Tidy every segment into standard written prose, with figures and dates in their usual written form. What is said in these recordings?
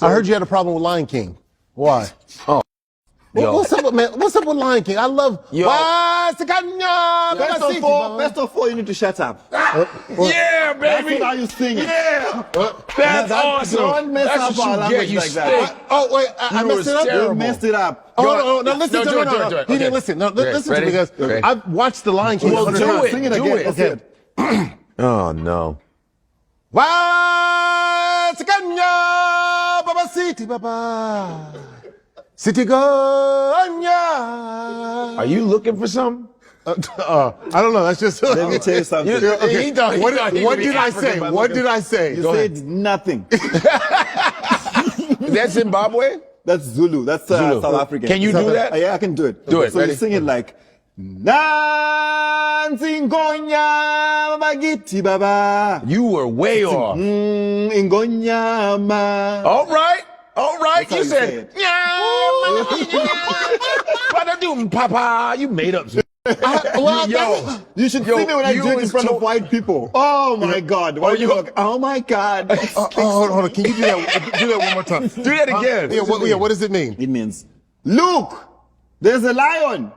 I heard you had a problem with Lion King. Why? Oh. Yo. What's up, man? What's up with Lion King? I love. Yo. First of all, you need to shut up. Yeah, baby. That's how you sing it. Yeah. That's awesome. Don't mess That's up what our you get. language You like stink. that. Oh wait, I messed it up. You messed it up. Oh no, listen. No, do it. He didn't listen. No, listen to me, because Okay. I've watched The Lion King. Well, 100 do times. it. Sing it Do again. it. Okay. Oh no. Why, Sikanya, Baba City, Baba. City Gonya. Are you looking for something? I don't know. That's just. Let me tell you something. Okay. He thought What he did would be I say? African, What did I say? You Go ahead. said nothing. That's Zimbabwe? That's Zulu. That's Zulu. South African. Can you do that? Yeah, I can do it. Do it. So Ready? you sing it like Nansi Ngonya Bagiti Baba. You were way off. Ingonyama. All right. That's how You you said, say it. what I do, Papa? You made up some. Yo. You should Yo, see me when I you do it in was front too- of white people. Oh my God. Why you- you look? Oh my God. Hold on. Can you do that? Do that one more time. Do that again. What does it mean? It means, look, there's a lion.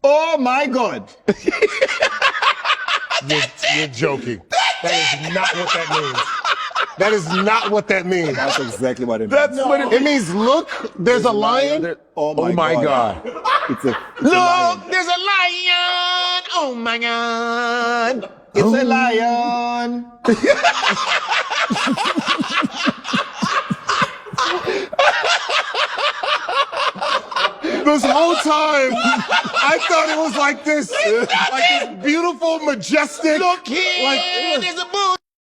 Oh my God. You're joking. That is not what that means. That is not what that means. That's exactly what it means. That's what It means, look, there's a lion. Oh Oh my God. It's a Look, lion. there's a lion. Oh my God. It's a lion. This whole time, I thought it was like this beautiful, majestic. Look here. Like, There's a